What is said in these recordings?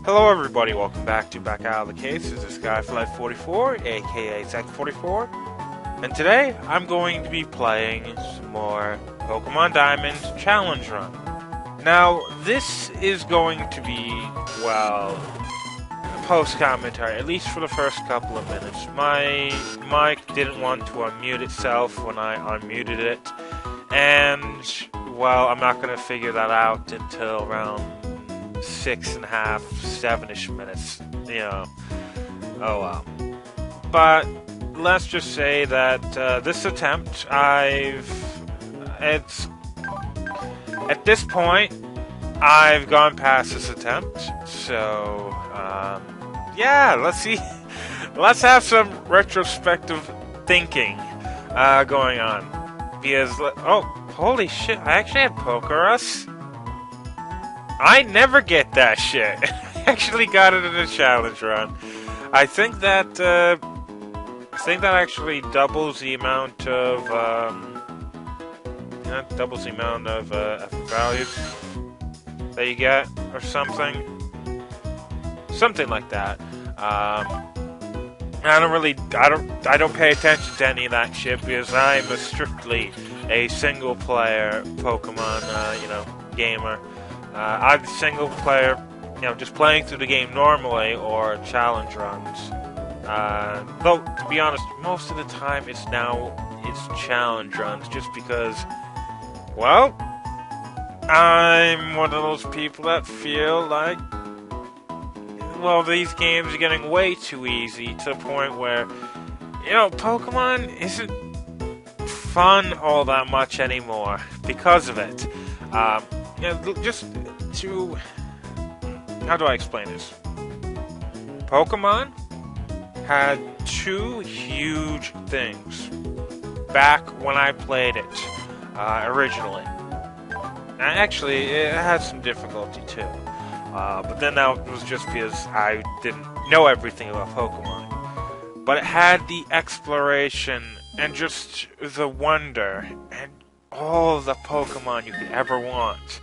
Hello everybody, welcome back to Back Out of the Case. This is Guy for Life 44, aka Zach44. And today, I'm going to be playing some more Pokemon Diamond Challenge Run. Now, this is going to be, well, post-commentary, at least for the first couple of minutes. My mic didn't want to unmute itself when I unmuted it, and, well, I'm not going to figure that out until around 6.5, 7-ish minutes, oh well. But let's just say that this attempt, at this point, I've gone past this attempt, so, yeah, let's see, let's have some retrospective thinking, going on, because, oh, holy shit, I actually had Pokerus. I never get that shit. I actually got it in a challenge run. I think that actually doubles the amount of values that you get, or something like that. I don't pay attention to any of that shit because I'm strictly a single player Pokemon, gamer. I'm single player, just playing through the game normally, or challenge runs. Though, to be honest, most of the time it's challenge runs, just because, well, I'm one of those people that feel like, well, these games are getting way too easy, to the point where, Pokemon isn't fun all that much anymore, because of it. How do I explain this? Pokemon had two huge things back when I played it originally. Actually, it had some difficulty too. But then that was just because I didn't know everything about Pokemon. But it had the exploration and just the wonder and all the Pokemon you could ever want.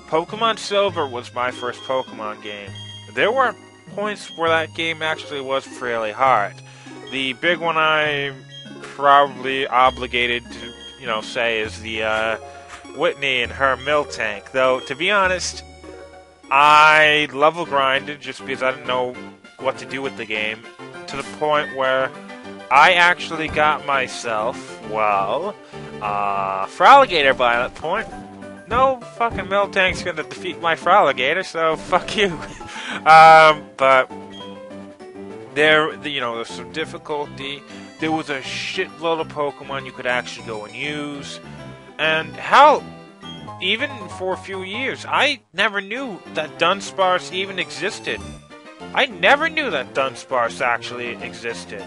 Pokemon Silver was my first Pokemon game. There were points where that game actually was fairly hard. The big one I'm probably obligated to, say is the Whitney and her Miltank. Though, to be honest, I level grinded just because I didn't know what to do with the game, to the point where I actually got myself, Fraligator by that point. No fucking Miltank's gonna defeat my Fraligator, so fuck you. But there's some difficulty. There was a shitload of Pokemon you could actually go and use. And hell, even for a few years, I never knew that Dunsparce even existed. I never knew that Dunsparce actually existed.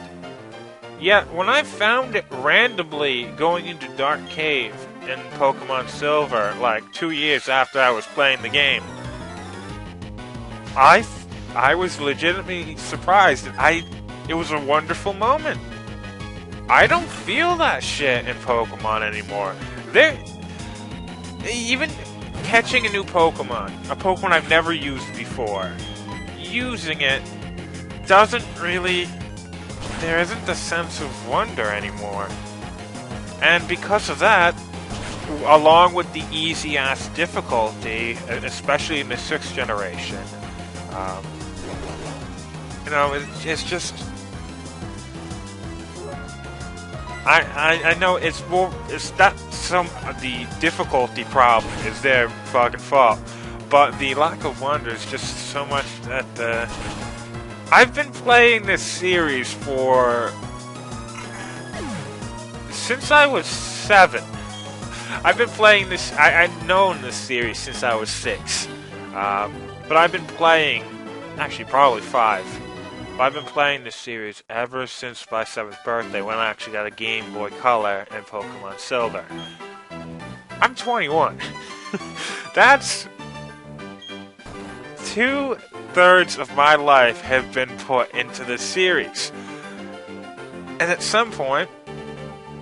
Yet, when I found it randomly going into Dark Cave in Pokemon Silver, like 2 years after I was playing the game, I was legitimately surprised. It was a wonderful moment. I don't feel that shit in Pokemon anymore. Even catching a new Pokemon, a Pokemon I've never used before, using it doesn't really... There isn't the sense of wonder anymore. And because of that, along with the easy-ass difficulty, especially in the 6th generation, it's just... I know it's not some of the difficulty problem is their fucking fault, but the lack of wonder is just so much that, I've been playing this series since I was 7. I've been playing this, I've known this series since I was 6. But I've been playing, actually probably 5. But I've been playing this series ever since my 7th birthday, when I actually got a Game Boy Color and Pokemon Silver. I'm 21. That's 2/3 of my life have been put into this series. And at some point,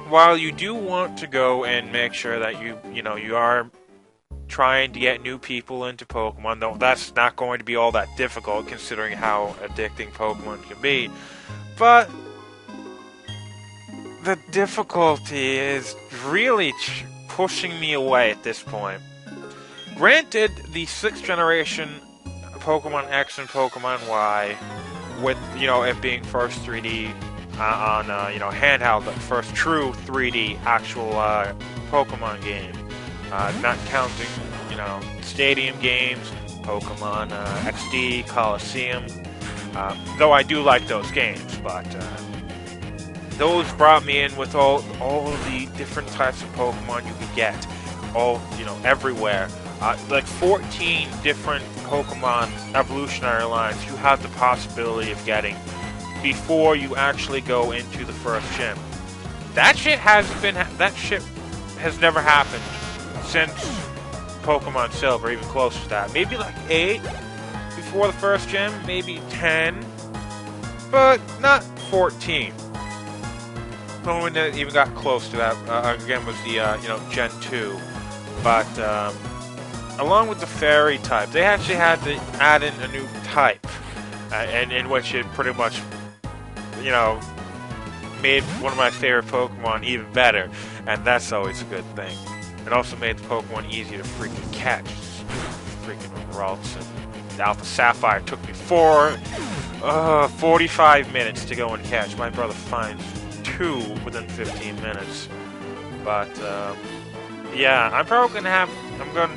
while you do want to go and make sure that you are trying to get new people into Pokemon, though that's not going to be all that difficult considering how addicting Pokemon can be. But the difficulty is really pushing me away at this point. Granted, the 6th generation Pokemon X and Pokemon Y, with, it being first 3D on, handheld, the first true 3D actual Pokemon game, not counting, stadium games, Pokemon XD, Coliseum, though I do like those games, but those brought me in with all the different types of Pokemon you could get, all, everywhere. Like 14 different Pokemon evolutionary lines you have the possibility of getting before you actually go into the first gym. That shit has never happened since Pokemon Silver, even close to that. Maybe like 8 before the first gym, maybe 10, but not 14. The only one that even got close to that, again, was the, Gen 2. But, along with the fairy type, they actually had to add in a new type, and in which it pretty much, made one of my favorite Pokemon even better, and that's always a good thing. It also made the Pokemon easier to freaking catch. Freaking Ralts and Alpha Sapphire took me 45 minutes to go and catch. My brother finds 2 within 15 minutes. But, yeah, I'm going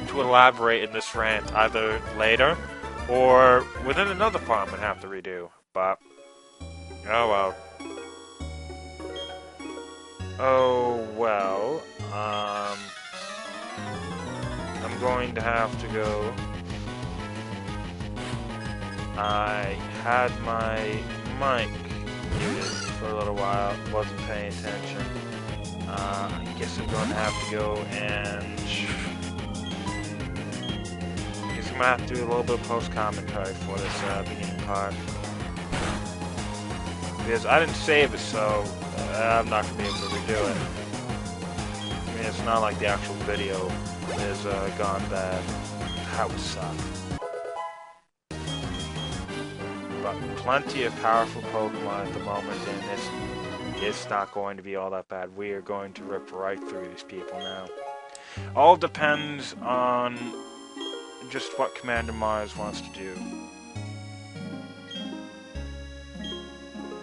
to elaborate in this rant either later or within another part I'm going to have to redo. But, oh well. Oh well, I'm going to have to go. I had my mic muted for a little while, wasn't paying attention. I guess I'm going to have to go and I guess I'm going to have to do a little bit of post-commentary for this beginning part. Because I didn't save it, so I'm not going to be able to redo it. I mean, it's not like the actual video is gone bad. That would suck. But plenty of powerful Pokemon at the moment, and it's not going to be all that bad. We are going to rip right through these people now. All depends on just what Commander Mars wants to do.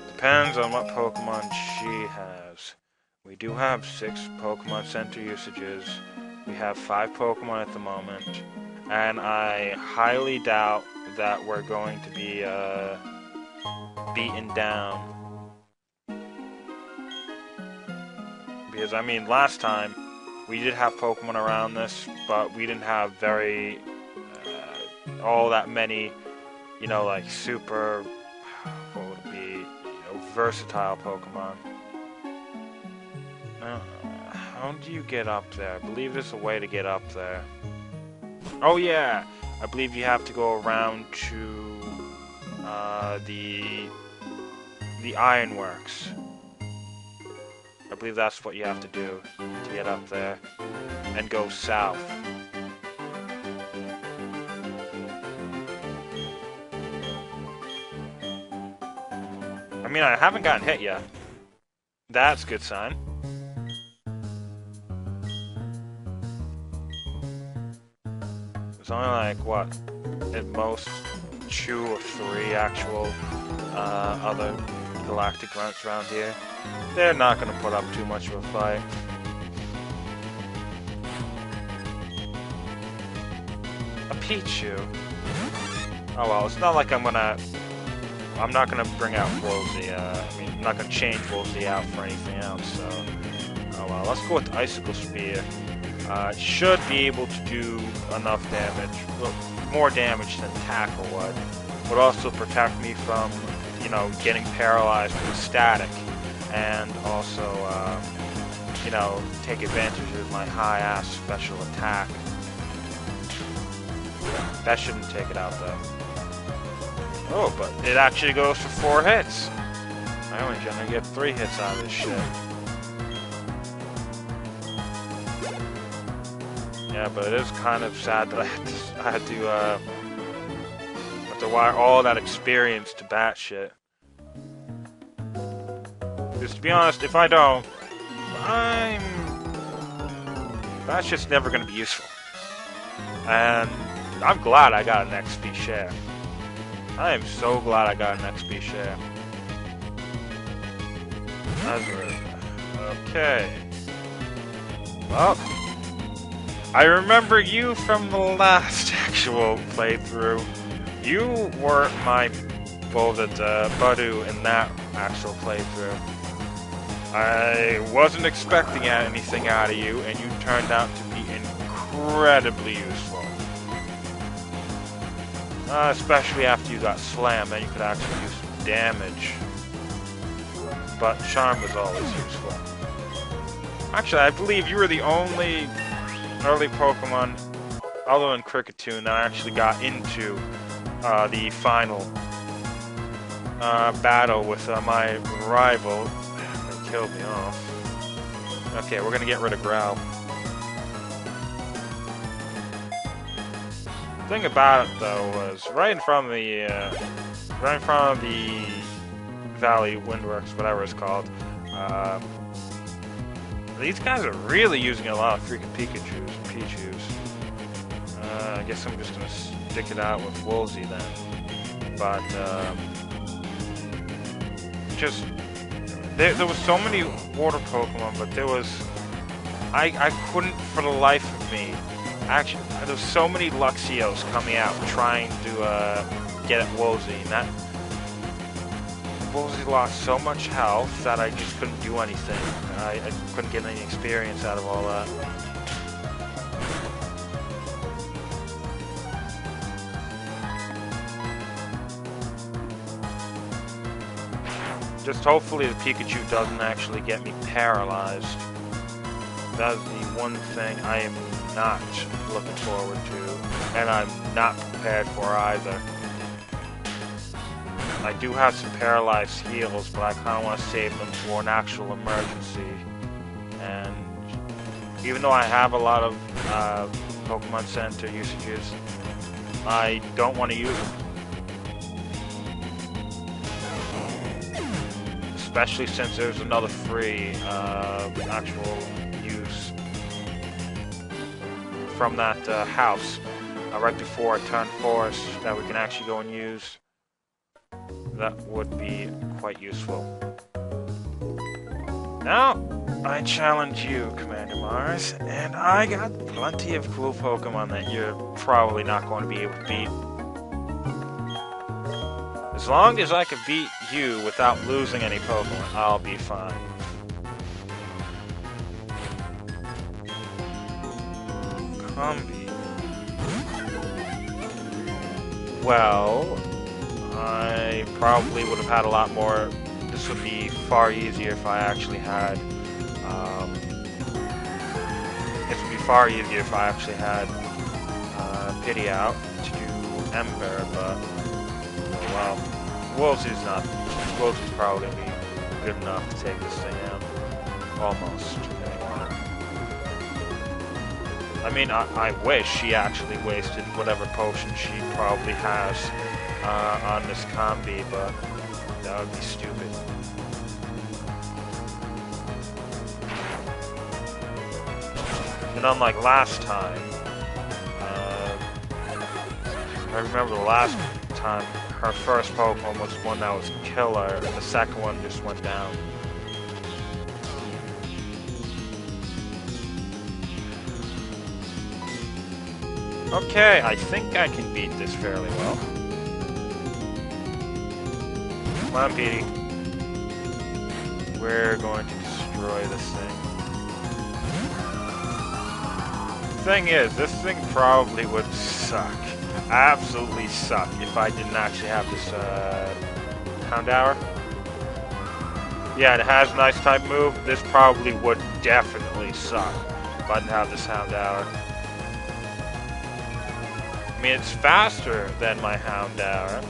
Depends on what Pokemon she has. We do have 6 Pokemon Center usages. We have 5 Pokemon at the moment. And I highly doubt that we're going to be beaten down. Because, I mean, last time we did have Pokemon around this, but we didn't have all that many, like super, what would it be, versatile Pokemon. How do you get up there? I believe there's a way to get up there. Oh yeah! I believe you have to go around to the Ironworks. I believe that's what you have to do to get up there and go south. I mean, I haven't gotten hit yet. That's a good sign. There's only like, what, at most 2 or 3 actual other galactic grunts around here. They're not going to put up too much of a fight. A Pichu. Oh well, it's not like I'm not gonna bring out Woolsey, I'm not gonna change Woolsey out for anything else, so... Oh well, let's go with Icicle Spear. It should be able to do enough damage, well, more damage than Tackle would also protect me from, getting paralyzed with static, and also, take advantage of my high-ass special attack. That shouldn't take it out, though. Oh, but it actually goes for 4 hits. I only gonna get 3 hits out of this shit. Yeah, but it is kind of sad that I had to wire all that experience to bat shit. Because to be honest, if I don't, that's just never going to be useful. And I'm glad I got an XP share. I am so glad I got an XP share. Okay. Well, I remember you from the last actual playthrough. You were my Badu in that actual playthrough. I wasn't expecting anything out of you, and you turned out to be incredibly useful. Especially after you got slammed, then you could actually use some damage. But Charm was always useful. Actually, I believe you were the only early Pokemon, other than Cricketune, that actually got into the final battle with my rival. They killed me off. Okay, we're gonna get rid of Growl. The thing about it, though, was right in front of the Valley Windworks, whatever it's called. These guys are really using a lot of freaking Pichus. I guess I'm just gonna stick it out with Woolsey then. But just there was so many water Pokemon, but there was I couldn't for the life of me. Actually, there was so many Luxios coming out trying to get at Woolsey, and that Woolsey lost so much health that I just couldn't do anything. I couldn't get any experience out of all that. Just hopefully the Pikachu doesn't actually get me paralyzed. That's the one thing I am not looking forward to, and I'm not prepared for either. I do have some paralyzed heals, but I kind of want to save them for an actual emergency. And even though I have a lot of Pokemon Center usages, I don't want to use them. Especially since there's another free actual use from that house right before I turn forest that we can actually go and use. That would be quite useful. Now, I challenge you, Commander Mars, and I got plenty of cool Pokemon that you're probably not going to be able to beat. As long as I can beat you without losing any Pokemon, I'll be fine. Combi. Well, I probably would have had a lot more. This would be far easier if I actually had. It would be far easier if I actually had Pity out to do Ember, but well, Woolsey's probably gonna be good enough to take this thing out. Almost. Anyway. I mean, I wish she actually wasted whatever potion she probably has on this combi, but that would be stupid. And unlike last time, I remember the last time her first Pokemon was one that was killer, and the second one just went down. Okay, I think I can beat this fairly well. Come on, Petey. We're going to destroy this thing. The thing is, this thing probably would suck. Absolutely suck if I didn't actually have this Houndour. Yeah, it has a nice type move. This probably would definitely suck if I didn't have this Houndour. I mean, it's faster than my Houndour.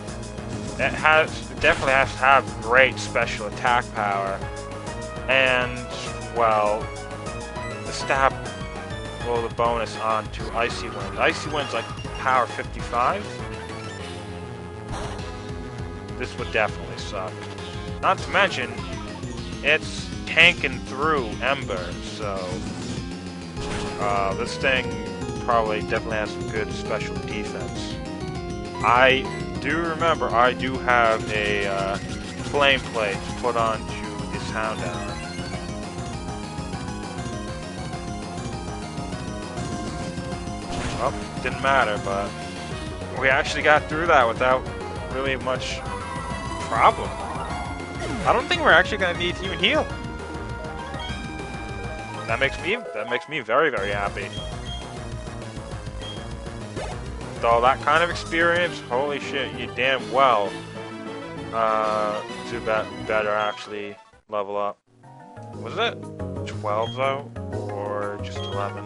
It definitely has to have great special attack power. And, well, the stab roll the bonus onto Icy Wind. Icy Wind's like power 55. This would definitely suck. Not to mention, it's tanking through Ember, so this thing probably definitely has some good special defense. I do remember I do have a flame plate put onto this Houndour. Oh, didn't matter, but we actually got through that without really much problem. I don't think we're actually gonna need to even heal. That makes me very, very happy. With all that kind of experience, holy shit, you damn well do better actually level up. Was it 12 though, or just 11?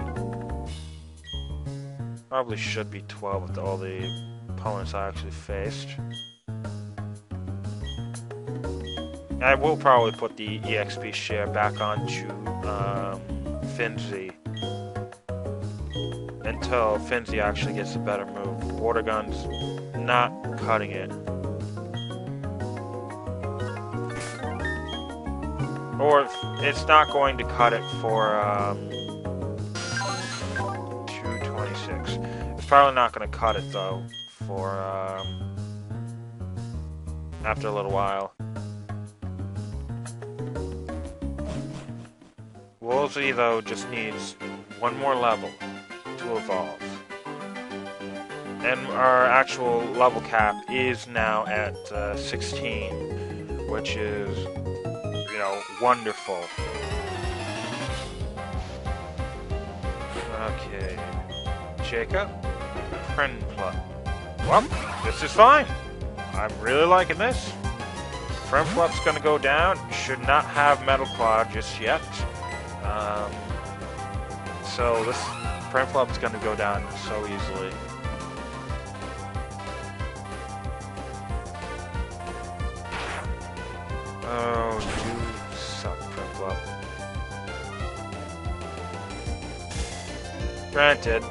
Probably should be 12 with all the opponents I actually faced. I will probably put the EXP share back onto Finzi until Finzi actually gets a better move. Water Gun's not cutting it. Or it's not going to cut it for 226. It's probably not going to cut it though for after a little while. Woolsey, though, just needs one more level to evolve. And our actual level cap is now at 16, which is, you know, wonderful. Okay. Jacob, Prinplup. Well, this is fine. I'm really liking this. Prinplup's gonna go down. Should not have Metal Claw just yet. So this Prinplup is going to go down so easily. Oh, you suck, Prinplup. Granted,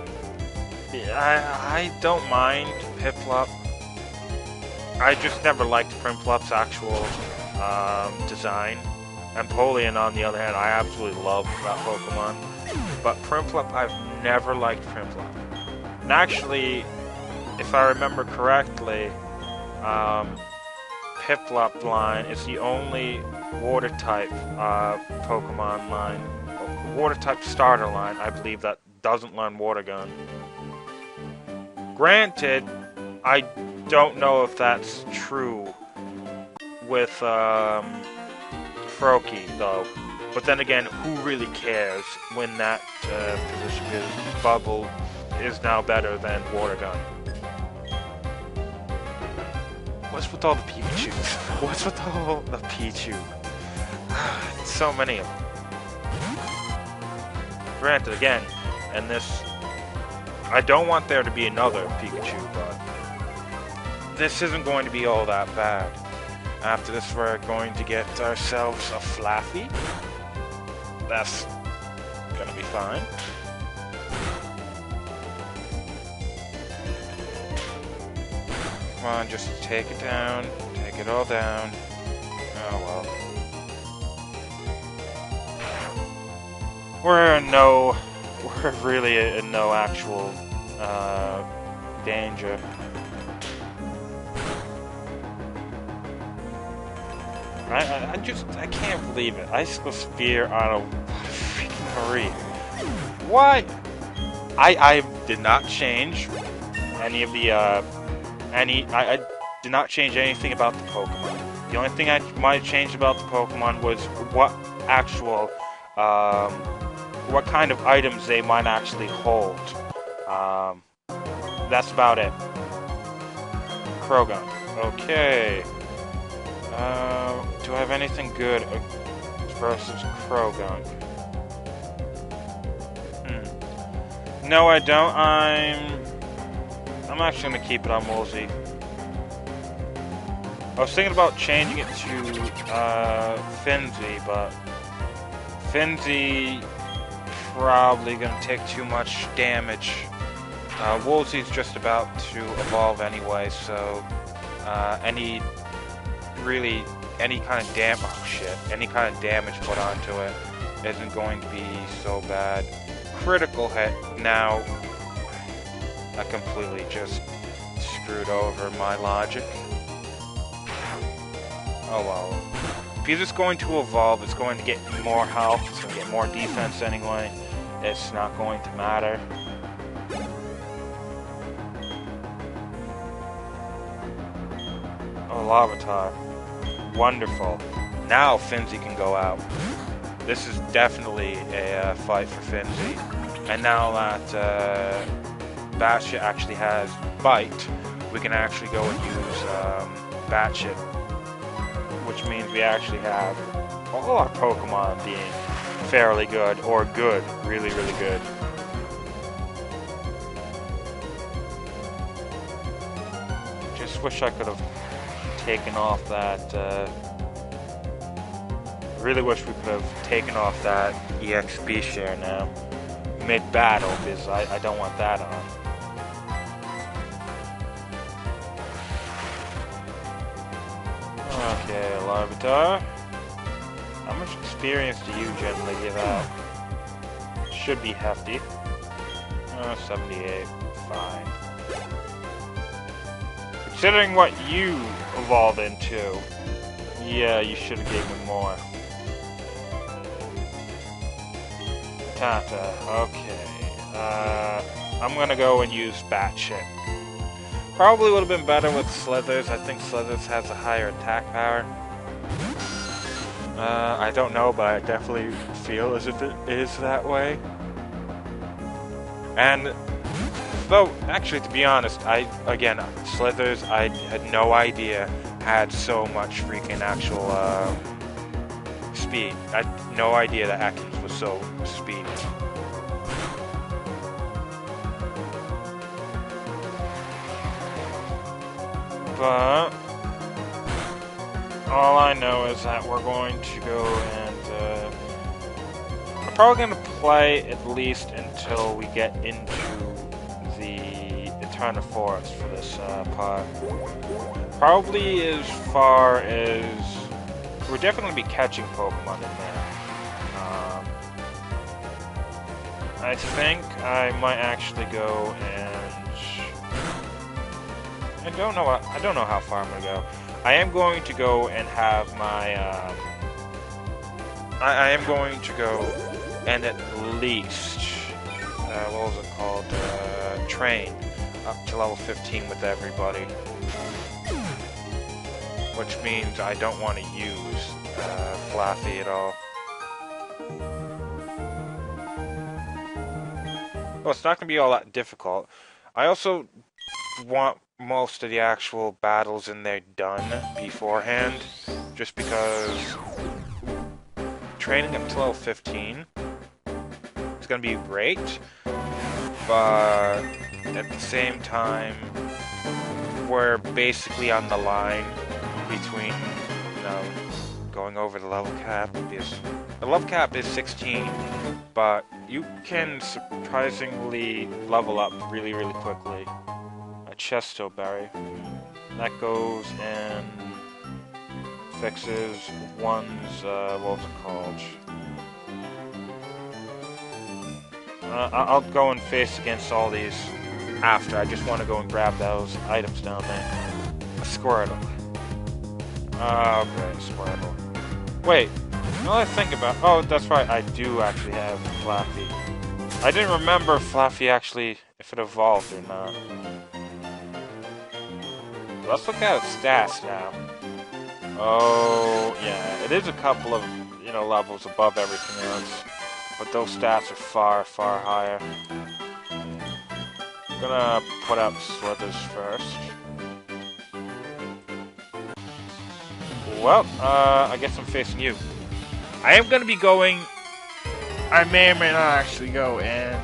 I don't mind Piplup. I just never liked Prinplup's actual design. Empoleon, on the other hand, I absolutely love that Pokemon. But Prinplup, I've never liked Prinplup. And actually, if I remember correctly, Piplup line is the only Water-type Pokemon line, Water-type starter line, I believe, that doesn't learn Water Gun. Granted, I don't know if that's true with Froakie, though. But then again, who really cares when that position is? Bubble is now better than Water Gun. What's with all the Pikachu? What's with all the Pichu? So many of them. Granted, again, and this... I don't want there to be another Pikachu, but... this isn't going to be all that bad. After this, we're going to get ourselves a Flaffy. That's gonna be fine. Come on, just take it down. Take it all down. Oh well. We're really in no actual danger. I can't believe it. Icicle Spear on a freaking Marie. Why? I did not change any of the, I did not change anything about the Pokemon. The only thing I might have changed about the Pokemon was what actual, what kind of items they might actually hold. That's about it. Krogan. Okay. Do I have anything good versus Krogan? No, I don't. I'm actually gonna keep it on Woolsey. I was thinking about changing it to Finzi, but Finzi probably gonna take too much damage. Woolsey's just about to evolve anyway, so any kind of any kind of damage put onto it isn't going to be so bad. Critical hit, now I completely just screwed over my logic. Oh well. If he's just going to evolve, it's going to get more health, it's going to get more defense anyway. It's not going to matter. Oh, Lavatar. Wonderful. Now Finzi can go out. This is definitely a fight for Finzi. And now that Batshit actually has Bite, we can actually go and use Batshit, which means we actually have all our Pokemon being fairly good, or good, really, really good. Just wish I could have taken off that, really wish we could have taken off that EXP share now, mid-battle, because I don't want that on. Okay, Larvitar. How much experience do you generally give out? Should be hefty. 78. Fine. Considering what you evolve into, yeah, you should have given me more. Tata, okay. I'm gonna go and use Batshit. Probably would have been better with Slithers. I think Slithers has a higher attack power. I don't know, but I definitely feel as if it is that way. And, though, actually, to be honest, again, Slithers, I had no idea had so much freaking actual, speed. I had no idea that Ekans was so speedy. But all I know is that we're going to go and I'm probably going to play at least until we get into the Eternal Forest for this part. Probably as far as we're definitely going to be catching Pokemon in there. I think I might actually go and I don't know how far I'm gonna go. I am going to go and have my I am going to go and at least what was it called? Train up to level 15 with everybody. Which means I don't want to use Flaffy at all. Well, it's not going to be all that difficult. I also want most of the actual battles in there done beforehand, just because training up to level 15 is going to be great, but at the same time, we're basically on the line between, you know, going over the level cap, because the level cap is 16, but you can surprisingly level up really, really quickly. A Chesto Berry. That goes and fixes one's, what was it called? I'll go and face against all these after. I just want to go and grab those items down there. A Squirtle. Oh, great, Squirtle. Wait, now that I think about... Oh, that's right, I do actually have Flaffy. I didn't remember if Flaffy actually... if it evolved or not. Let's look at its stats now. Oh, yeah, it is a couple of, you know, levels above everything else. But those stats are far, far higher. I'm gonna put out Slithers first. Well, I guess I'm facing you. I am gonna be going... I may or may not actually go and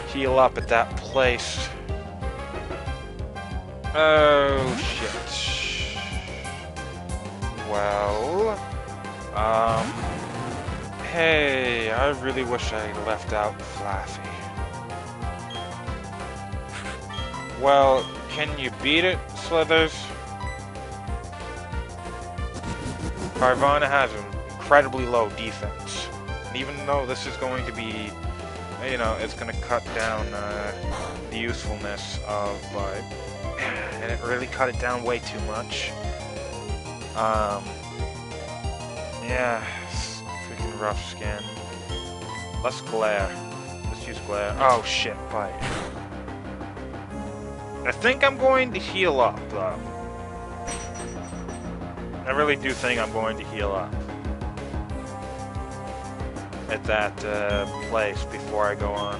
heal up at that place. Oh, shit. Well, Hey, I really wish I had left out Flaffy. Well, can you beat it, Slithers? Carvana has an incredibly low defense. And even though this is going to be, you know, it's going to cut down the usefulness of Bud, and it really cut it down way too much. Yeah, it's freaking rough skin. Let's glare. Let's use glare. Oh shit, bite. I think I'm going to heal up, though. I really do think I'm going to heal up at that place before I go on.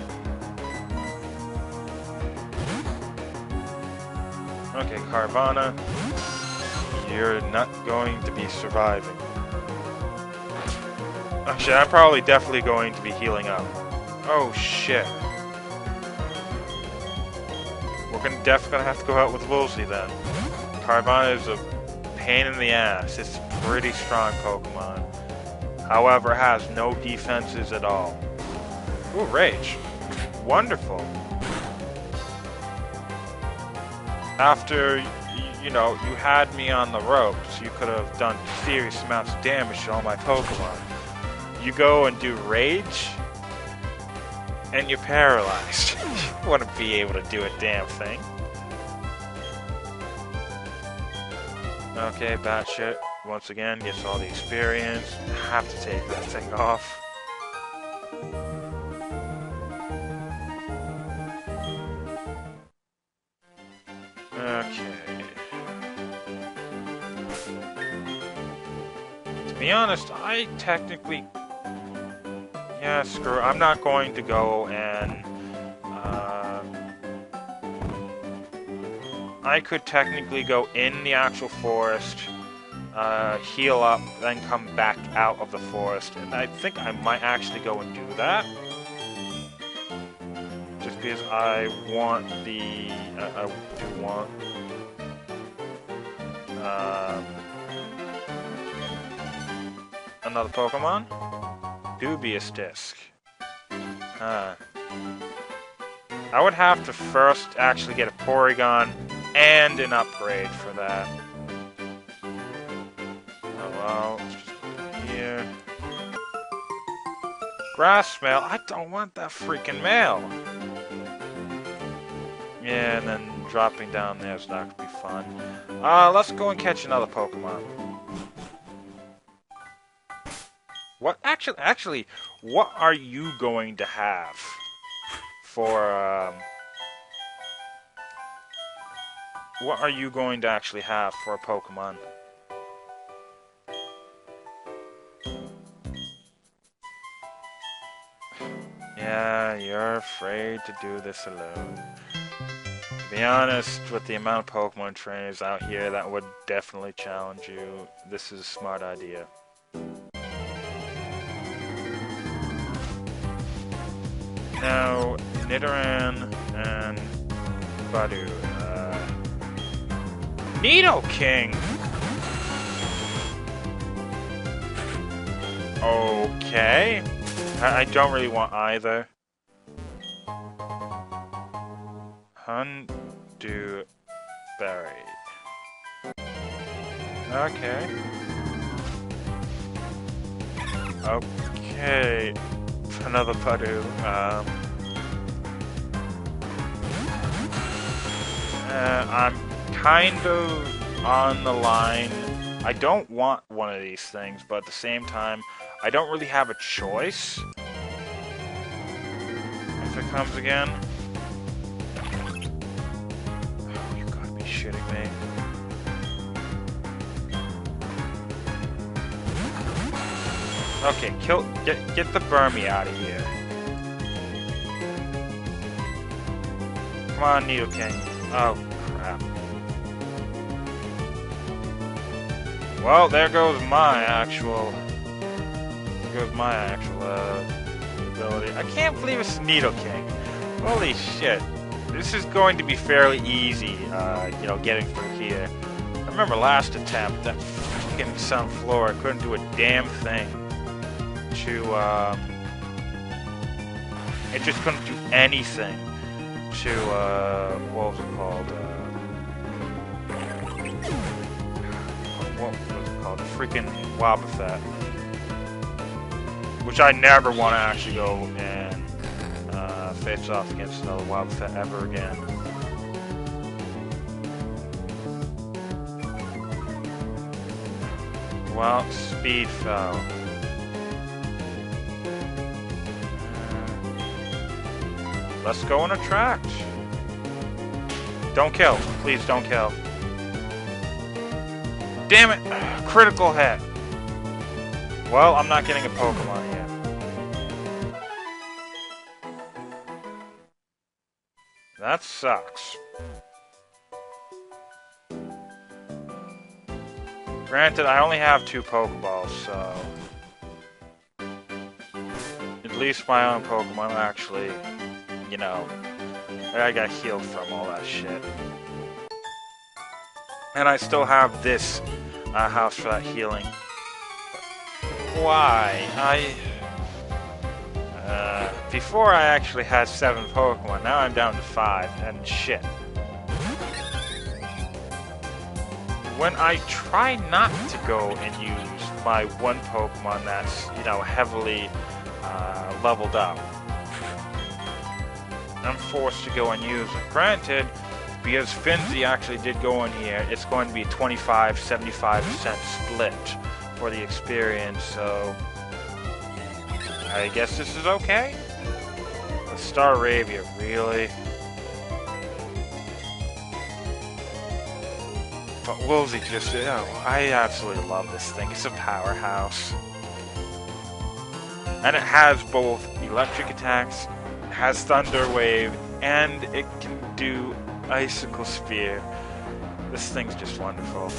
Okay, Carvana, you're not going to be surviving. Actually, I'm probably definitely going to be healing up. Oh shit. We're definitely gonna have to go out with Woolsey then. Carvana is a pain in the ass. It's a pretty strong Pokemon. However, it has no defenses at all. Ooh, Rage. Wonderful. After, you know, you had me on the ropes, you could have done serious amounts of damage to all my Pokemon. You go and do Rage, and you're paralyzed. You wouldn't be able to do a damn thing. Okay, Batshit, once again, gets all the experience. Have to take that thing off. Okay. To be honest, I technically... Yeah, screw it. I'm not going to go and... I could technically go in the actual forest, heal up, then come back out of the forest. And I think I might actually go and do that. Just because I want the... I do want... another Pokemon? Dubious Disc. I would have to first actually get a Porygon and an upgrade for that. Oh well, let's just put it here. Grass mail? I don't want that freaking mail! Yeah, and then dropping down there is not gonna be fun. Let's go and catch another Pokemon. What actually, what are you going to have for, what are you going to actually have for a Pokemon? Yeah, you're afraid to do this alone. To be honest, with the amount of Pokemon trainers out here that would definitely challenge you, this is a smart idea. Now, Nidoran and Badu. Nidoking! Okay. I don't really want either. Houndour Berry. Okay. Okay. Another Padu. I'm kind of on the line. I don't want one of these things, but at the same time, I don't really have a choice. If it comes again. Oh, you gotta be shitting me. Okay, get the Burmy out of here. Come on, Nidoking. Oh, crap. Well, there goes my actual... ability. I can't believe it's Nidoking. Holy shit. This is going to be fairly easy, you know, getting through here. I remember last attempt, that fucking Sunflora couldn't do a damn thing. to, it just couldn't do anything to, what was it called? What was it called? Freaking Wobbuffet. Which I never want to actually go and face off against another Wobbuffet ever again. Well, speed fell. Let's go and attract. Don't kill. Please don't kill. Damn it! Critical hit. Well, I'm not getting a Pokemon yet. That sucks. Granted, I only have 2 Pokeballs, so... At least my own Pokemon actually, you know... I got healed from all that shit. And I still have this house for that healing. Why? Before I actually had 7 Pokemon, now I'm down to 5, and shit. When I try not to go and use my one Pokemon that's, you know, heavily leveled up, I'm forced to go and use it. Granted, because Finzi actually did go in here, it's going to be 25-75% split for the experience, so I guess this is okay. The Staravia, really? But Woolsey just, oh, I absolutely love this thing. It's a powerhouse. And it has both electric attacks, has Thunder Wave, and it can do Icicle Spear. This thing's just wonderful.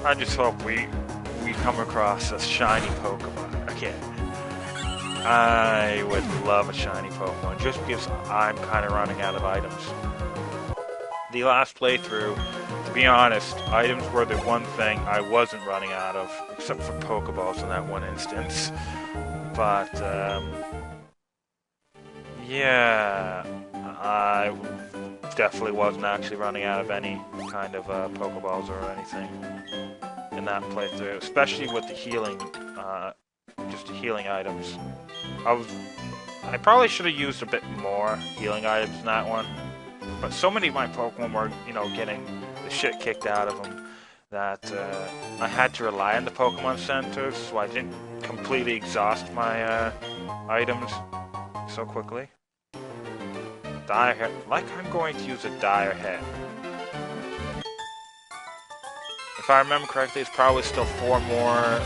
I just hope we come across a shiny Pokemon again. I would love a shiny Pokemon, just because I'm kind of running out of items. The last playthrough, to be honest, items were the one thing I wasn't running out of, except for Pokeballs in that one instance. But, yeah, I definitely wasn't actually running out of any kind of Pokeballs or anything in that playthrough, especially with the healing, just the healing items. I probably should have used a bit more healing items in that one, but so many of my Pokemon were, you know, getting the shit kicked out of them that I had to rely on the Pokemon centers, so I didn't completely exhaust my items so quickly. Dire Hit, like I'm going to use a Dire Hit. If I remember correctly, it's probably still 4 more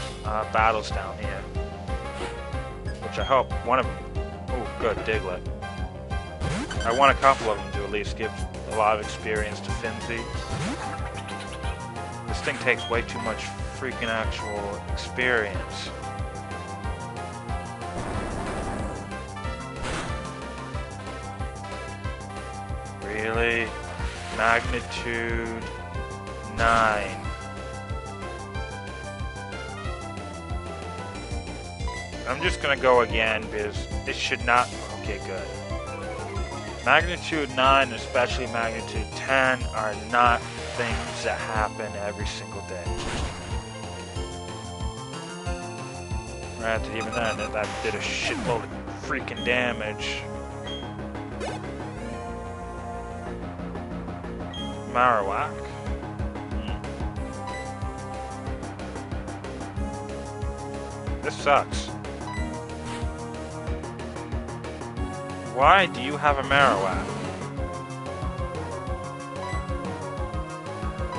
battles down here. Which I hope one of them... Oh, good, Diglett. I want a couple of them to at least give a lot of experience to Finzi. This thing takes way too much freaking actual experience. Really? Magnitude 9. I'm just gonna go again because it should not... Okay, good. Magnitude 9, especially Magnitude 10, are not things that happen every single day. Granted, even then, that did a shitload of freaking damage. Marowak. This sucks. Why do you have a Marowak?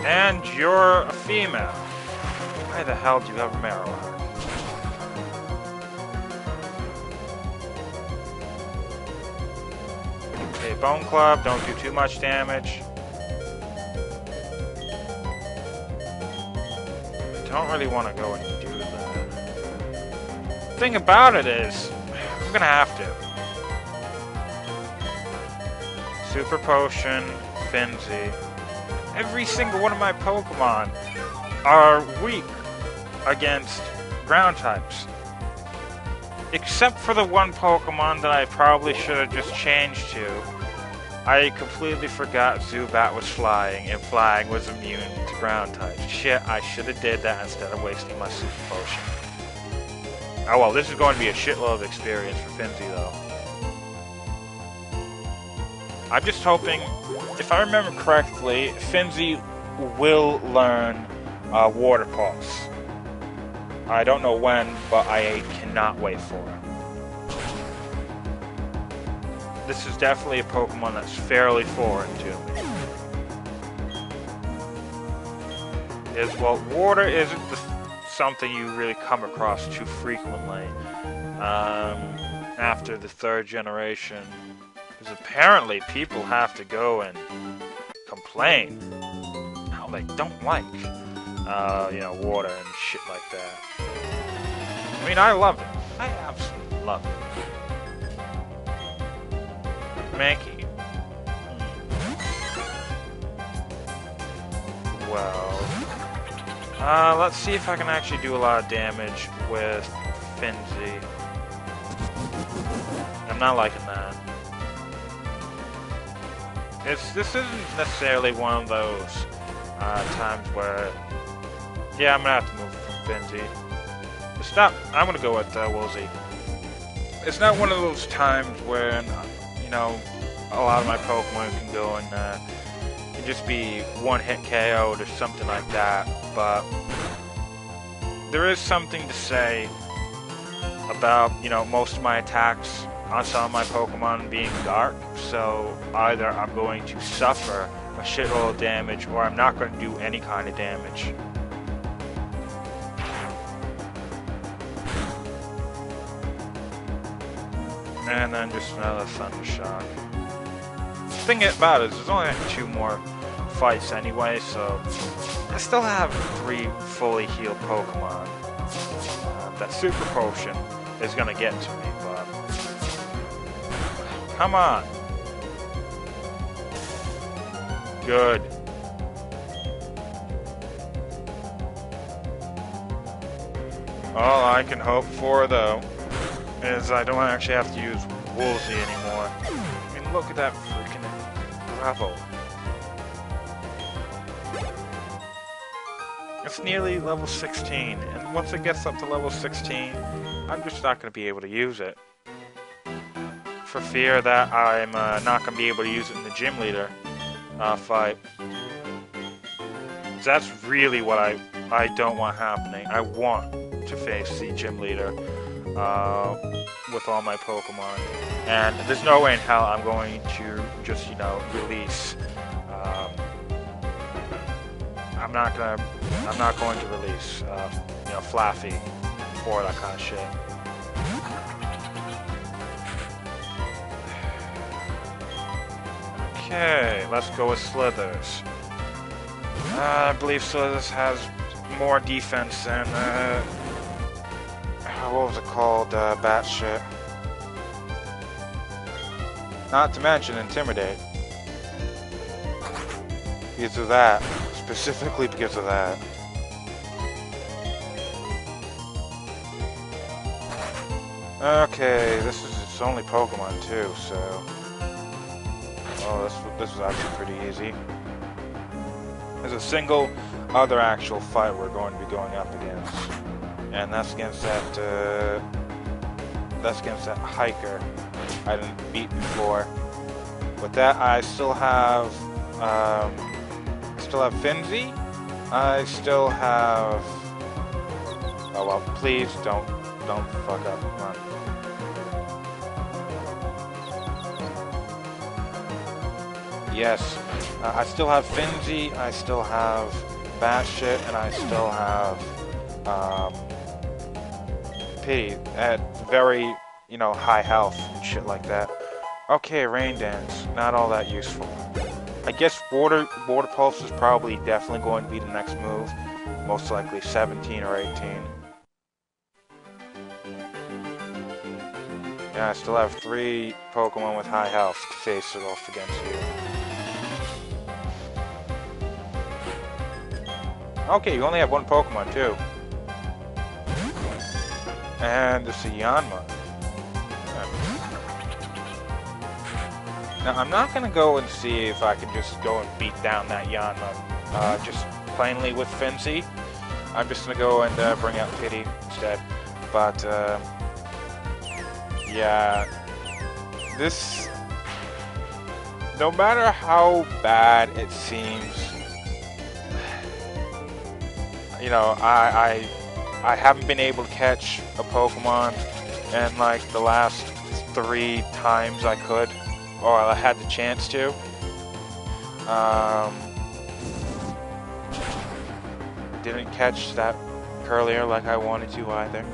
And you're a female. Why the hell do you have a Marowak? Okay, Bone Club, don't do too much damage. I don't really want to go and do that. The thing about it is, I'm gonna have to. Super Potion, Finzi, every single one of my Pokemon are weak against ground types. Except for the one Pokemon that I probably should have just changed to. I completely forgot Zubat was flying, and flying was immune to ground types. Shit, I should have did that instead of wasting my Super Potion. Oh well, this is going to be a shitload of experience for Finzi, though. I'm just hoping, if I remember correctly, Finzi will learn Water Pulse. I don't know when, but I cannot wait for it. This is definitely a Pokemon that's fairly foreign to me. Well, water isn't something you really come across too frequently after the 3rd generation. Because apparently people have to go and complain how they don't like, water and shit like that. I mean, I love it. I absolutely love it. Mankey. Well, let's see if I can actually do a lot of damage with Finzi. I'm not liking that. This isn't necessarily one of those times where, yeah, I'm gonna have to move from Finzi. Stop. I'm gonna go with Woolsey. It's not one of those times where, a lot of my Pokemon can go and just be one-hit KO'd or something like that, but there is something to say about, most of my attacks on some of my Pokemon being dark, so either I'm going to suffer a shitload of damage or I'm not going to do any kind of damage. And then just another Thunder Shock. The thing about it is there's only 2 more fights anyway, so I still have 3 fully healed Pokemon. That Super Potion is gonna get to me, but come on. Good. All I can hope for, though, is I don't actually have to use Woolsey anymore. I mean, look at that freaking gravel. It's nearly level 16, and once it gets up to level 16, I'm just not going to be able to use it. For fear that I'm not going to be able to use it in the gym leader fight. That's really what I don't want happening. I want to face the gym leader with all my Pokemon, and there's no way in hell I'm going to just release. I'm not going to release Flaffy or that kind of shit. Okay, let's go with Slithers. I believe Slithers has more defense than what was it called? Bat shit. Not to mention Intimidate. Because of that. Specifically because of that. Okay, this is its only Pokemon too, so... Oh, this was actually pretty easy. There's a single other actual fight we're going to be going up against. And that's against that hiker I didn't beat before. With that, I still have Finzi. I still have. Oh well, please don't fuck up. Come on. Yes, I still have Finzi. I still have Batshit, and I still have Pity at very, high health and shit like that. Okay, Rain Dance, not all that useful. I guess Water Pulse is probably definitely going to be the next move. Most likely 17 or 18. Yeah, I still have 3 Pokemon with high health to face it off against you. Okay, you only have one Pokemon too. And it's a Yanma. Now, I'm not going to go and see if I can just go and beat down that Yanma, just plainly with Finzi. I'm just going to go and bring out Pity instead. But, yeah, this, no matter how bad it seems, you know, I haven't been able to catch a Pokemon in like the last 3 times I could, or I had the chance to. Didn't catch that Curlier like I wanted to either.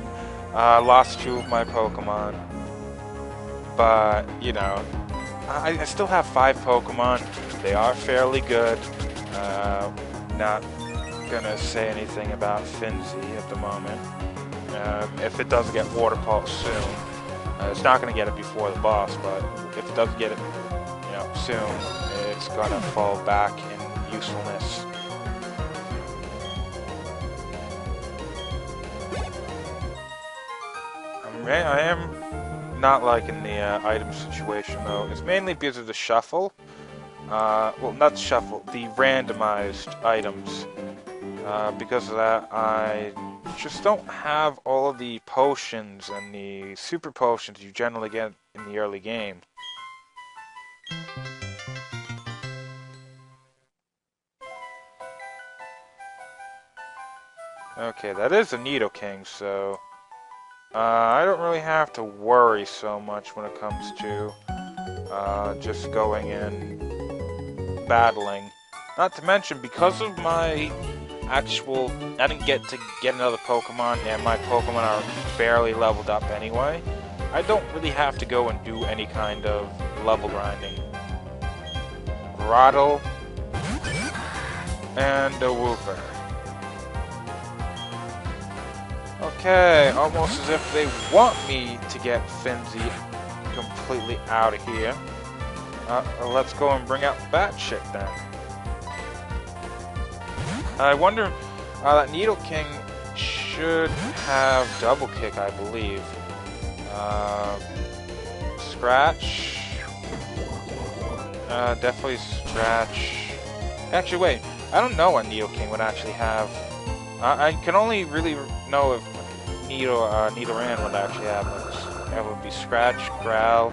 Lost 2 of my Pokemon, but you know, I still have 5 Pokemon. They are fairly good. Not gonna say anything about Finzi at the moment. If it doesn't get Water Pulse soon, it's not gonna get it before the boss, but if it doesn't get it, you know, soon, it's gonna fall back in usefulness. I am not liking the item situation though. It's mainly because of the shuffle. Well, not the shuffle, the randomized items. Because of that, I just don't have all of the potions and the super potions you generally get in the early game. Okay, that is a Nidoking, so I don't really have to worry so much when it comes to just going in battling. Not to mention, because of my actual, I didn't get to get another Pokemon, and my Pokemon are fairly leveled up anyway, I don't really have to go and do any kind of level grinding. Grottle and a Wooper. Okay, almost as if they want me to get Finzi completely out of here. Let's go and bring out that shit then. I wonder, that Nidoking should have Double Kick, I believe. Scratch. Definitely Scratch. Actually, wait, I don't know what Nidoking would actually have. I can only really know if Nidoran would actually have those. That would be Scratch, Growl,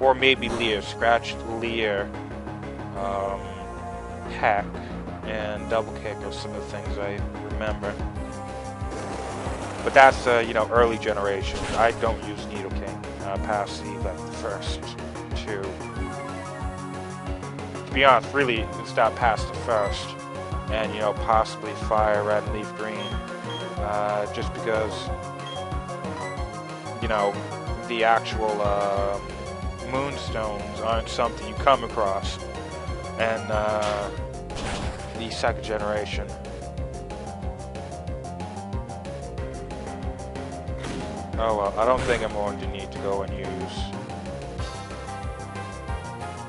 or maybe Leer. Scratch, Leer, Peck, and Double Kick are some of the things I remember. But that's, you know, early generation. I don't use Nidoking past the first 2. To be honest, really, it's not past the first. And, you know, possibly Fire Red and Leaf Green. Just because, you know, the actual Moonstones aren't something you come across. And the second generation. Oh well, I don't think I'm going to need to go and use...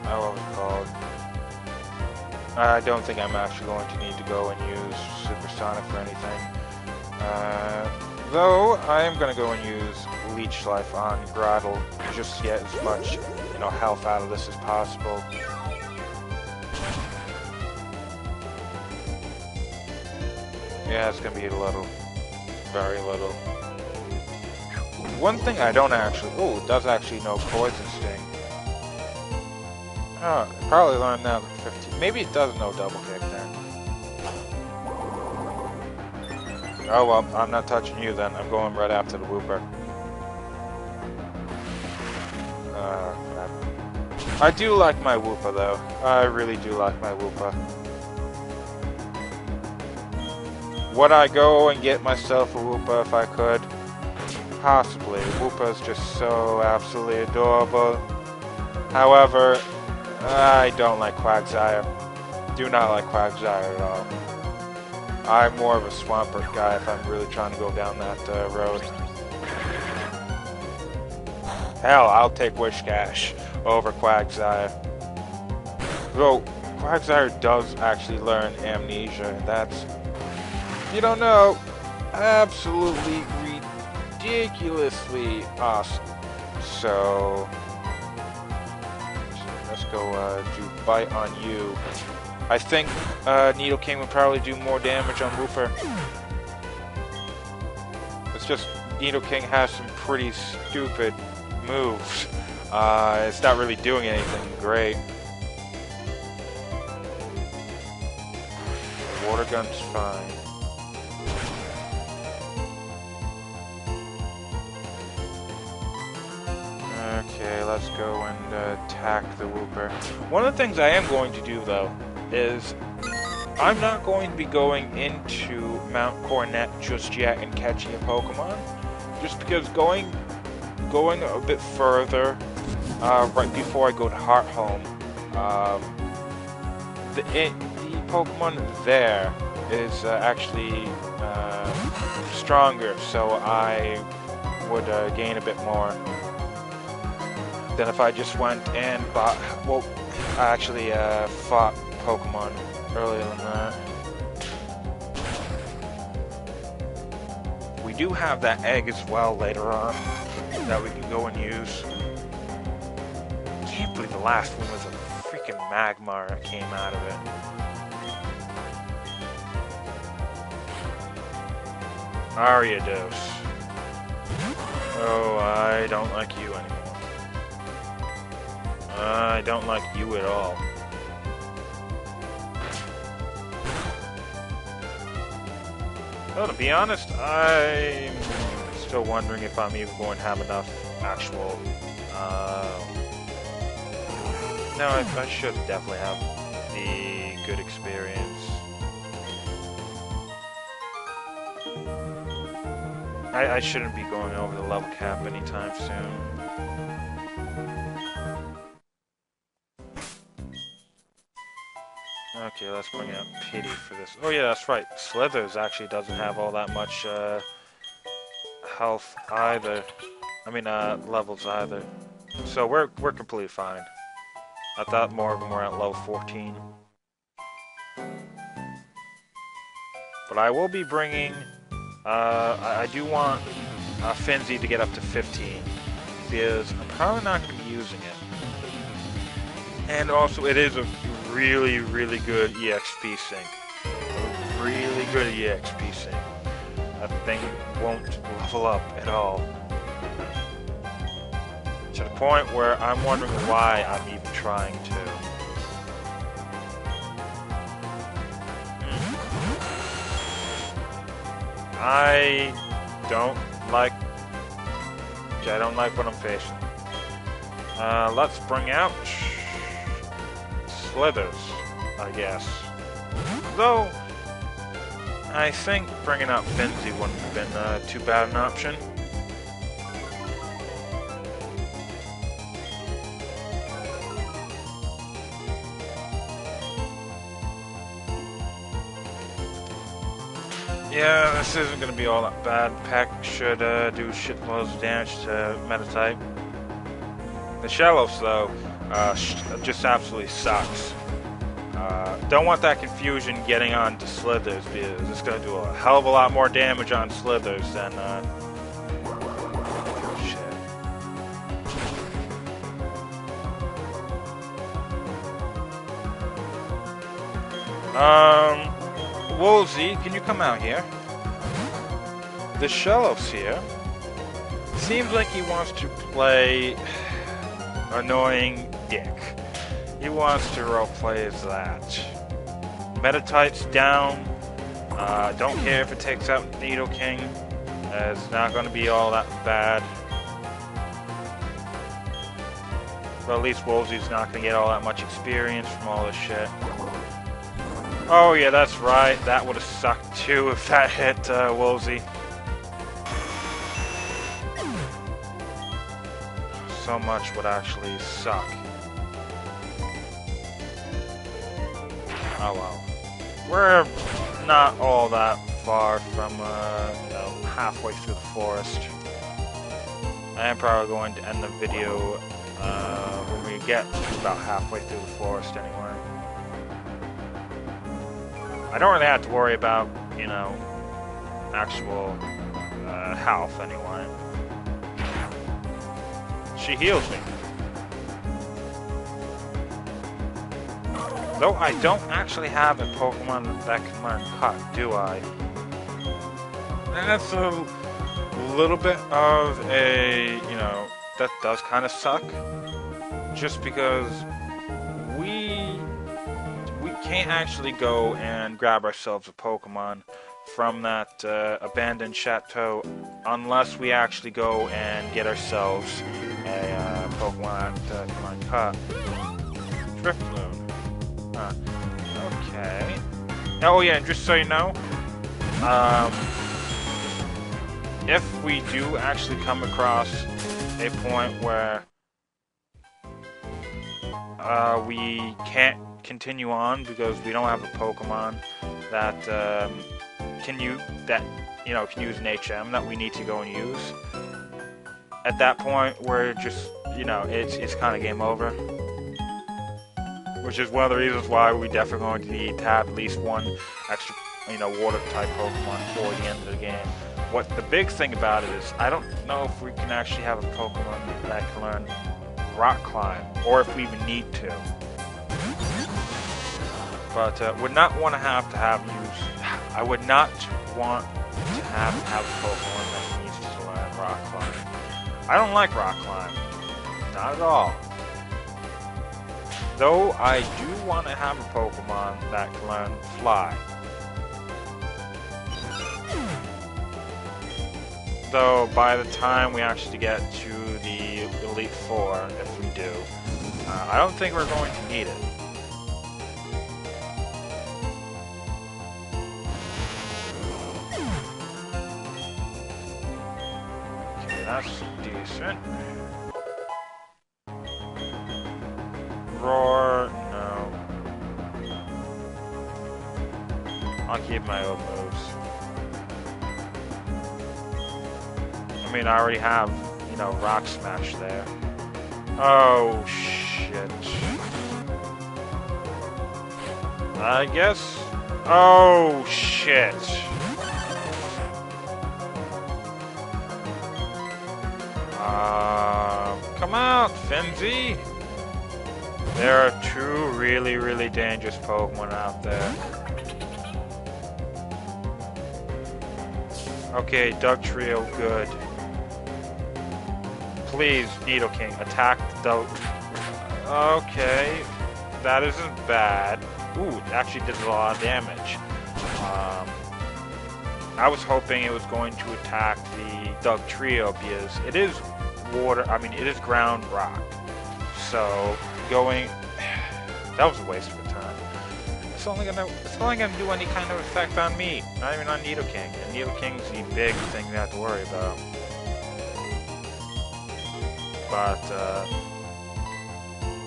what was it called? I don't think I'm actually going to need to go and use Supersonic for anything. Though, I am going to go and use Leech Life on Grottle, just to get as much, you know, health out of this as possible. Yeah, it's going to be a little. Very little. One thing I don't actually... Oh, it does actually know Poison Sting. Oh, I probably learned that at 15. Maybe it does know Double Kick then. Oh well, I'm not touching you then. I'm going right after the Wooper. Crap. I do like my Wooper though. I really do like my Wooper. Would I go and get myself a Wooper if I could? Possibly. Wooper is just so absolutely adorable. However, I don't like Quagsire. Do not like Quagsire at all. I'm more of a Swampert guy if I'm really trying to go down that road. Hell, I'll take Whiscash over Quagsire. Though, Quagsire does actually learn Amnesia, and that's you don't know, absolutely ridiculously awesome. So let's go do bite on you. I think Needle King would probably do more damage on Wooper. It's just Needle King has some pretty stupid moves. It's not really doing anything great. The water gun's fine. Okay, let's go and attack the Wooper. One of the things I am going to do, though, is I'm not going to be going into Mount Coronet just yet and catching a Pokemon. Just because going a bit further, right before I go to Hearthome, the Pokemon there is actually stronger, so I would gain a bit more than if I just went and bought, well, I actually fought Pokemon earlier than that. We do have that egg as well later on that we can go and use. I can't believe the last one was a freaking Magmar that came out of it. Ariados. Oh, I don't like you anymore. I don't like you at all. Well, to be honest, I'm still wondering if I'm even going to have enough actual... No, I should definitely have the good experience. I shouldn't be going over the level cap anytime soon. Okay, let's bring out Pity for this. Oh yeah, that's right. Slithers actually doesn't have all that much health either. I mean, levels either. So we're completely fine. I thought more of them were at level 14. But I will be bringing... I do want Finzi to get up to 15. Because I'm probably not going to be using it. And also, it is a really, really good EXP sync. A really good EXP sync. That thing won't level up at all. To the point where I'm wondering why I'm even trying to. I don't like what I'm facing. Let's bring out Slithers, I guess. Though, I think bringing out Finzi wouldn't have been too bad an option. Yeah, this isn't going to be all that bad. Pack should do shitloads of damage to Meditite. The Shellos, though, just absolutely sucks. Don't want that confusion getting on to Slithers, because it's going to do a hell of a lot more damage on Slithers than... shit. Woolsey, can you come out here? The Shellos here. Seems like he wants to play annoying dick. He wants to roleplay as that. Meditite's down. Don't care if it takes out Needle King. It's not going to be all that bad. But at least Woolsey's not going to get all that much experience from all this shit. Oh yeah, that's right. That would have sucked too if that hit Woolsey. So much would actually suck. Oh well. We're not all that far from, you know, halfway through the forest. I am probably going to end the video when we get about halfway through the forest anyway. I don't really have to worry about, you know, actual health anyway. She heals me. Though I don't actually have a Pokemon that can learn Cut, do I? And that's a little bit of a, you know, that does kind of suck. Just because we can't actually go and grab ourselves a Pokemon from that abandoned chateau unless we actually go and get ourselves a Pokemon that can learn Cut. Drifloon. Okay. Oh yeah, and just so you know, if we do actually come across a point where we can't continue on because we don't have a Pokemon that can use an HM that we need to go and use, at that point we're just, you know, it's kind of game over. Which is one of the reasons why we definitely going to need to have at least one extra, you know, water type Pokemon for the end of the game. What the big thing about it is, I don't know if we can actually have a Pokemon that can learn Rock Climb, or if we even need to. But would not want to have use. I would not want to have a Pokemon that needs to learn Rock Climb. I don't like Rock Climb, not at all. Though I do want to have a Pokemon that can learn Fly. Though by the time we actually get to the Elite Four, if we do, I don't think we're going to need it. Okay, that's decent. Roar, no. I'll keep my old moves. I mean, I already have, you know, Rock Smash there. Oh, shit. I guess. Oh, shit. Come out, Finzy. There are two really, really dangerous Pokemon out there. Okay, Dugtrio, good. Please, Nidoking, attack the Dug. Okay, that isn't bad. Ooh, it actually did a lot of damage. I was hoping it was going to attack the Dugtrio because it is water. I mean, it is ground rock. So going, that was a waste of time. It's only gonna do any kind of effect on me, not even on Nidoking. And Nidoking's the big thing we have to worry about. But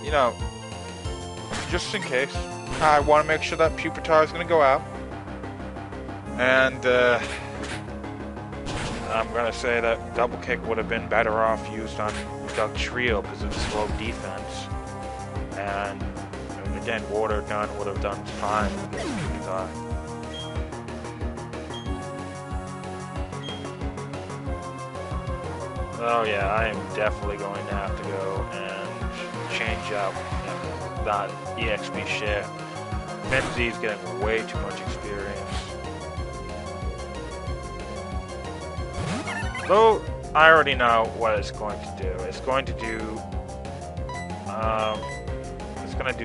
you know, just in case, I want to make sure that Pupitar is gonna go out, and I'm gonna say that Double Kick would have been better off used on Dugtrio because of slow defense. And again, Water Gun would have done fine against Pupitar. Oh yeah, I am definitely going to have to go and change out that EXP share. Menzies getting way too much experience. Though I already know what it's going to do. It's going to do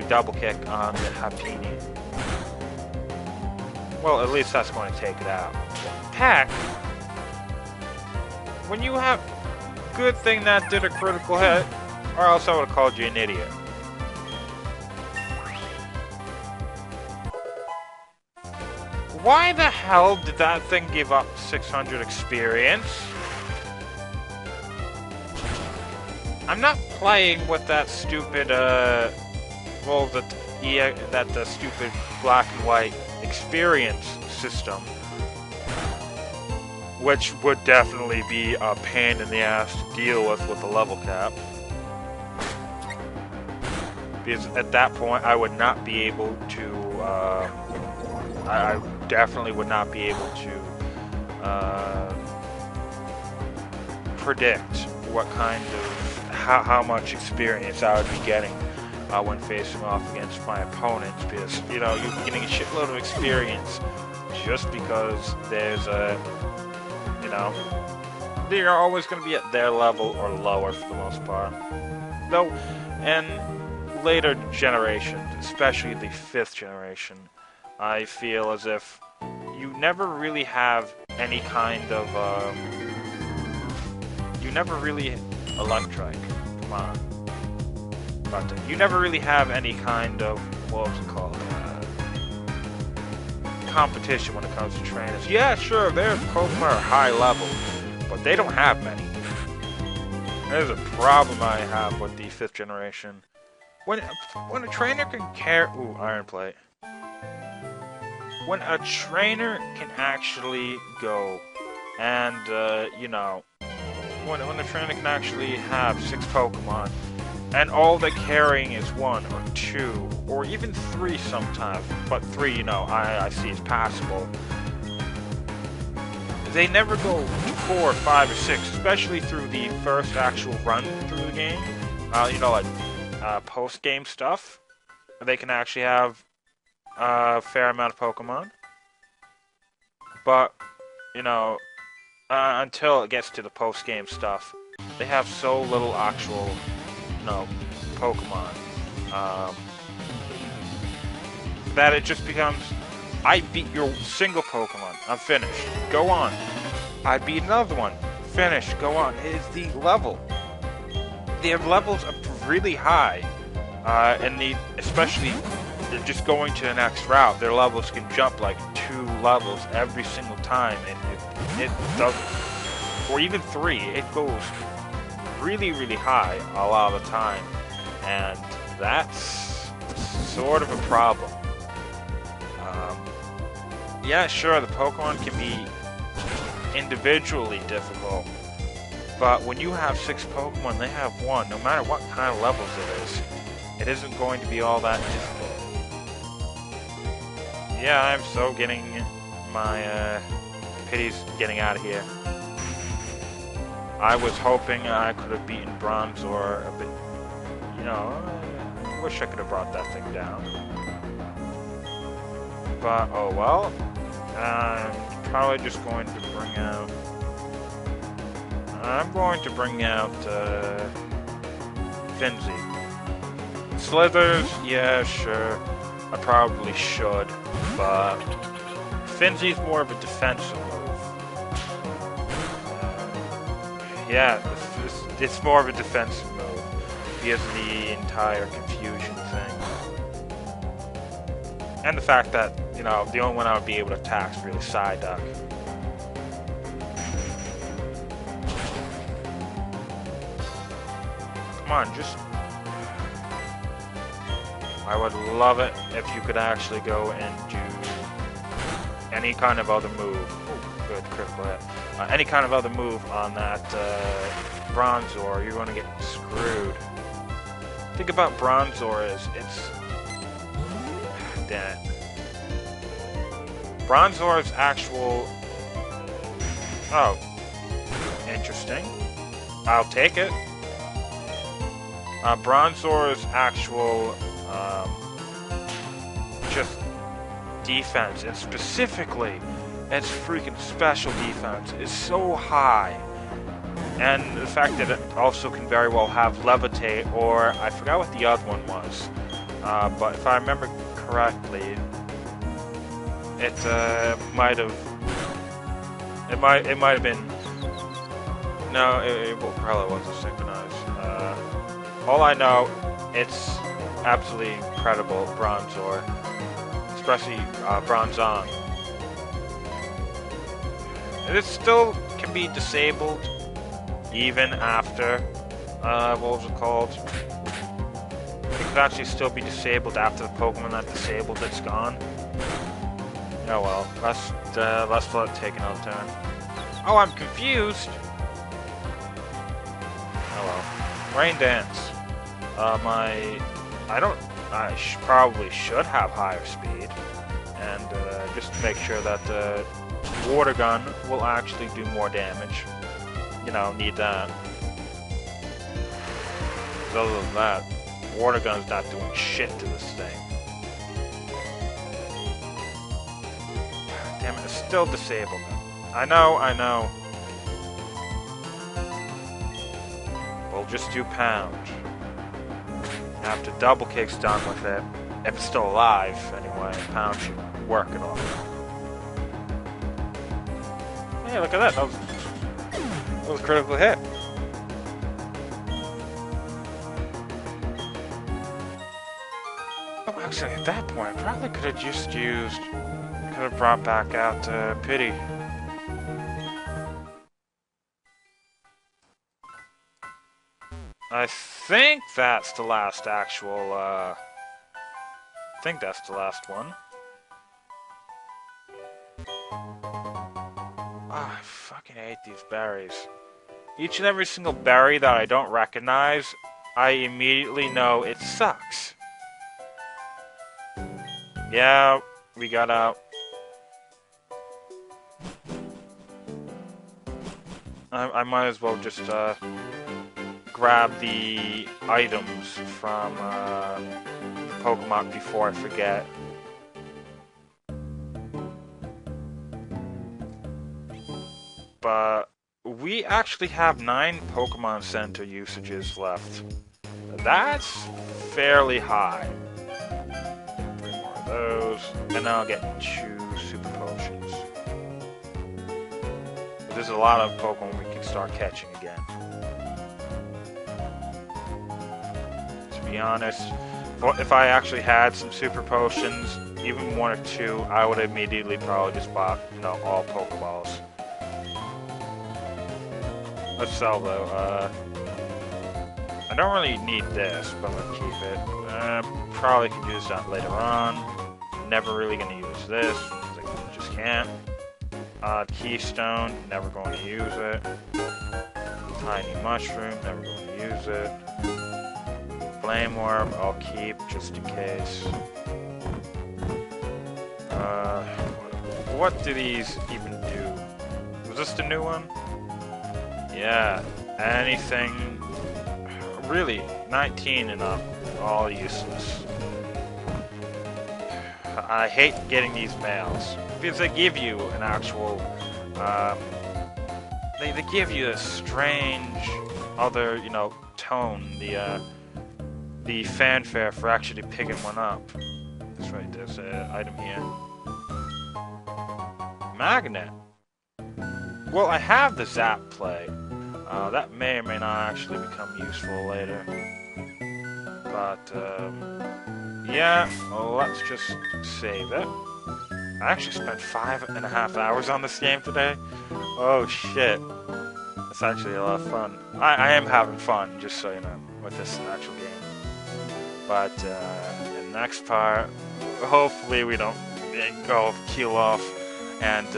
Double Kick on the Happini. Well, at least that's going to take it out. Heck, when you have good thing that did a critical hit, or else I would have called you an idiot. Why the hell did that thing give up 600 experience? I'm not playing with that stupid, the stupid black and white experience system, which would definitely be a pain in the ass to deal with the level cap. Because at that point, I would not be able to, I definitely would not be able to predict what kind of how much experience I would be getting when facing off against my opponents, because you're getting a shitload of experience just because there's they're always going to be at their level or lower for the most part. Though, in later generations, especially the 5th generation, I feel as if you never really have any kind of Electric, come on. You never really have any kind of, what was it called, competition when it comes to trainers. Yeah, sure, their Pokemon are high level, but they don't have many. There's a problem I have with the 5th generation. When a trainer can ooh, Iron Plate. When a trainer can actually go and, when a trainer can actually have 6 Pokemon, and all they're carrying is 1 or 2, or even 3 sometimes, but 3, I see is passable. They never go to 4, 5, or 6, especially through the first actual run through the game. Post-game stuff. They can actually have a fair amount of Pokemon. But, until it gets to the post-game stuff, they have so little actual, Pokemon, that it just becomes, I beat your single Pokemon, I'm finished, go on. I beat another one, finish, go on. It is the level. Their levels are really high, and especially just going to the next route, their levels can jump like 2 levels every single time. It does, or even 3. It goes really, really high a lot of the time, and that's sort of a problem. Yeah, sure, the Pokemon can be individually difficult, but when you have 6 Pokemon, they have 1. No matter what kind of levels it isn't going to be all that difficult. Yeah, I'm so getting my pity's getting out of here. I was hoping I could have beaten Bronzor a bit, I wish I could have brought that thing down. But, oh well. I'm probably just going to bring out... I'm going to bring out, Finzi. Slithers, yeah, sure. I probably should, but... Finzi's more of a defensive move. Yeah, it's more of a defensive move. Because of the entire confusion thing. And the fact that, the only one I would be able to attack is really Psyduck. Come on, just... I would love it if you could actually go and do any kind of other move. Oh, good, critical hit. Any kind of other move on that Bronzor, you're going to get screwed. Think about Bronzor is, damn it. Bronzor's actual... Oh. Interesting. I'll take it. Bronzor's actual... just defense, and specifically its freaking special defense is so high. And the fact that it also can very well have Levitate, or I forgot what the other one was. But if I remember correctly, it might have been, no, it probably wasn't synchronized. All I know, it's absolutely incredible, Bronzor, especially Bronzong. It still can be disabled even after what was it called? It could actually still be disabled after the Pokemon that disabled it's gone. Oh well, let's let it take another turn. Oh, I'm confused. Oh well, Rain Dance. I probably should have higher speed, and just to make sure that the water gun will actually do more damage. You know, need that. 'Cause other than that, water gun's not doing shit to this thing. Damn it, it's still disabled. I know. We'll just do pound. After double kick's done with it, if it's still alive, anyway, pound should work it off. Hey, look at that. That was a critical hit. Oh, actually, at that point, I probably could have just used... Could have brought back out Pity. I think that's the last actual, I think that's the last one. Ah, I fucking hate these berries. Each and every single berry that I don't recognize, I immediately know it sucks. Yeah, we got out. I might as well just, grab the items from Pokemon before I forget. But we actually have 9 Pokemon Center usages left. That's fairly high. 3 more of those, and then I'll get 2 Super Potions. But there's a lot of Pokemon we can start catching again. To be honest, if I actually had some Super Potions, even 1 or 2, I would have immediately probably just bought, you know, all Pokeballs. Let's sell though. I don't really need this, but I'm gonna keep it. Probably could use that later on. Never really gonna use this, because I just can't. Keystone, never going to use it. Tiny Mushroom, never going to use it. Flame Orb, I'll keep just in case. What do these even do? Was this the new one? Yeah, anything. Really, 19 and up, all useless. I hate getting these mails because they give you an actual. They give you a strange other, you know, tone. The fanfare for actually picking one up. That's right. There's an item here. Magnet. Well, I have the Zap Play. That may or may not actually become useful later. But, yeah, well, let's just save it. I actually spent 5.5 hours on this game today. Oh, shit. That's actually a lot of fun. I am having fun, just so you know, with this actual game. But, in the next part, hopefully we don't go keel off, and,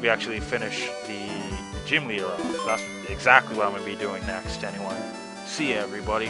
we actually finish the gym leader off. That's exactly what I'm going to be doing next anyway. See ya, everybody.